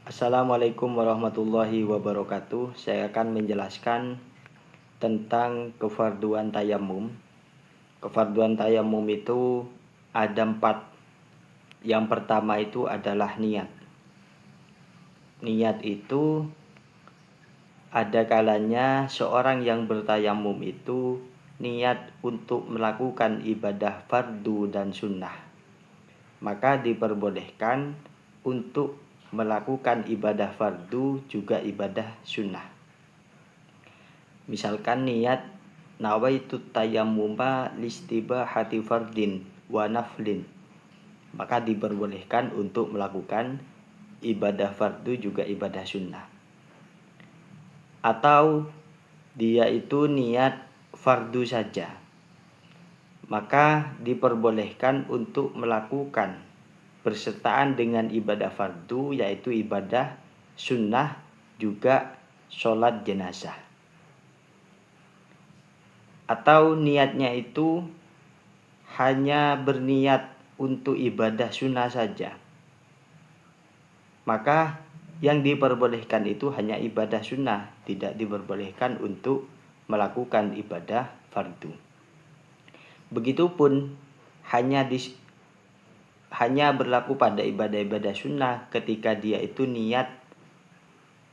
Assalamualaikum warahmatullahi wabarakatuh. Saya akan menjelaskan tentang kefarduan tayamum. Kefarduan tayamum itu ada 4. Yang pertama itu adalah niat. Niat itu ada kalanya seorang yang bertayamum itu niat untuk melakukan ibadah fardu dan sunnah. Maka diperbolehkan untuk melakukan ibadah fardu juga ibadah sunnah. Misalkan niat nawaitu tayammuma listibahati fardin wa naflin, maka diperbolehkan untuk melakukan ibadah fardu juga ibadah sunnah. Atau dia itu niat fardu saja, maka diperbolehkan untuk melakukan bersertaan dengan ibadah fardu, yaitu ibadah sunnah juga sholat jenazah. Atau niatnya itu hanya berniat untuk ibadah sunnah saja, maka yang diperbolehkan itu hanya ibadah sunnah, tidak diperbolehkan untuk melakukan ibadah fardu. Begitupun hanya berlaku pada ibadah-ibadah sunnah ketika dia itu niat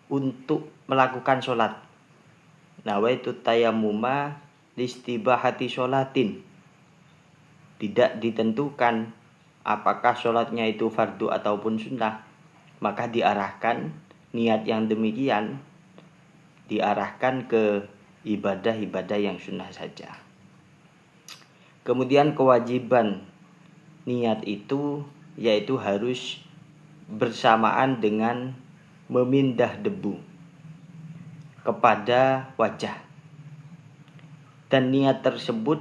untuk melakukan sholat. Nawaitu tayammuma listibahati sholatin. Tidak ditentukan apakah sholatnya itu fardu ataupun sunnah, maka diarahkan niat yang demikian diarahkan ke ibadah-ibadah yang sunnah saja. Kemudian kewajiban niat itu yaitu harus bersamaan dengan memindah debu kepada wajah, dan niat tersebut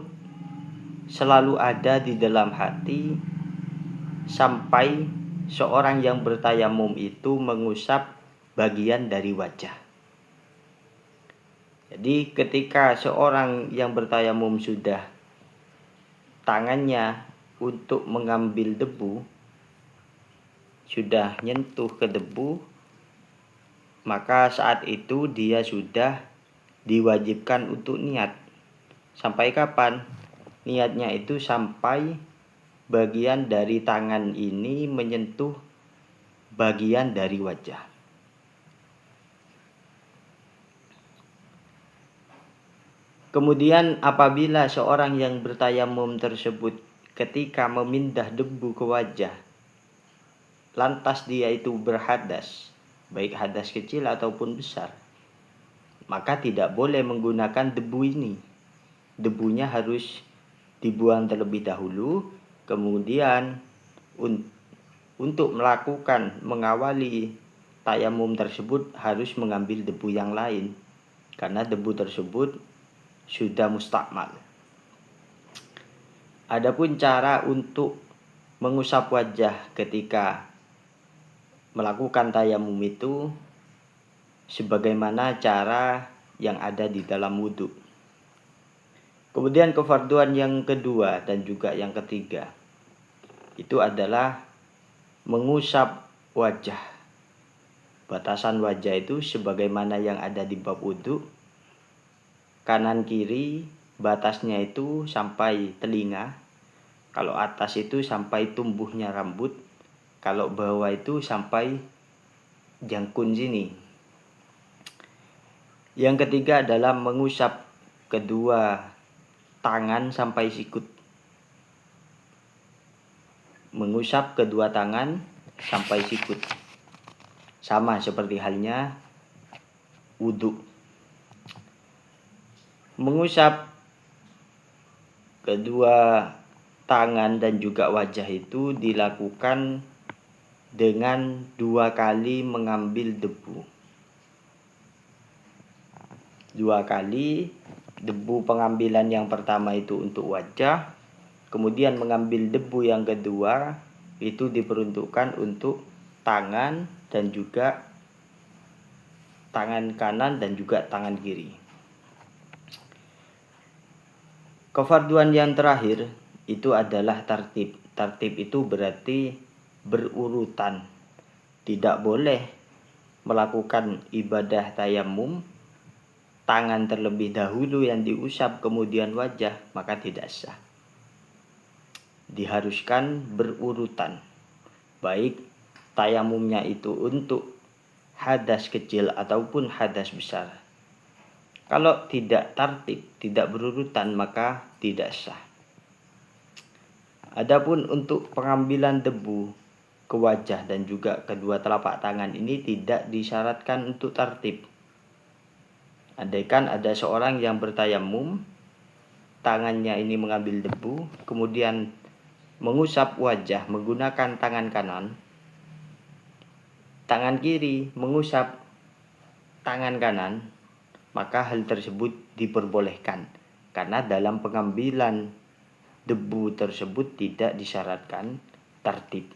selalu ada di dalam hati sampai seorang yang bertayamum itu mengusap bagian dari wajah. Jadi ketika seorang yang bertayamum sudah tangannya untuk mengambil debu sudah nyentuh ke debu, maka saat itu dia sudah diwajibkan untuk niat. Sampai kapan? Niatnya itu sampai bagian dari tangan ini menyentuh bagian dari wajah. Kemudian apabila seorang yang bertayamum tersebut ketika memindah debu ke wajah, lantas dia itu berhadas, baik hadas kecil ataupun besar, maka tidak boleh menggunakan debu ini. Debunya harus dibuang terlebih dahulu, kemudian untuk mengawali tayamum tersebut harus mengambil debu yang lain, karena debu tersebut sudah mustakmal. Adapun cara untuk mengusap wajah ketika melakukan tayamum itu sebagaimana cara yang ada di dalam wudhu. Kemudian kefarduan yang kedua dan juga yang ketiga itu adalah mengusap wajah. Batasan wajah itu sebagaimana yang ada di bab wudhu. Kanan kiri batasnya itu sampai telinga. Kalau atas itu sampai tumbuhnya rambut. Kalau bawah itu sampai jangkung sini. Yang ketiga adalah mengusap kedua tangan sampai sikut. Mengusap kedua tangan sampai sikut. Sama seperti halnya wudhu. Mengusap kedua tangan dan juga wajah itu dilakukan dengan 2 kali mengambil debu. 2 kali debu pengambilan yang pertama itu untuk wajah, kemudian mengambil debu yang kedua itu diperuntukkan untuk tangan dan juga tangan kanan dan juga tangan kiri. Kefarduan yang terakhir itu adalah tartib. Tartib itu berarti berurutan. Tidak boleh melakukan ibadah tayamum, tangan terlebih dahulu yang diusap kemudian wajah, maka tidak sah. Diharuskan berurutan, baik tayamumnya itu untuk hadas kecil ataupun hadas besar. Kalau tidak tertib, tidak berurutan, maka tidak sah. Adapun untuk pengambilan debu ke wajah dan juga kedua telapak tangan ini tidak disyaratkan untuk tertib. Andaikan ada seorang yang bertayamum, tangannya ini mengambil debu, kemudian mengusap wajah menggunakan tangan kanan, tangan kiri mengusap tangan kanan, maka hal tersebut diperbolehkan karena dalam pengambilan debu tersebut tidak disyaratkan tertib.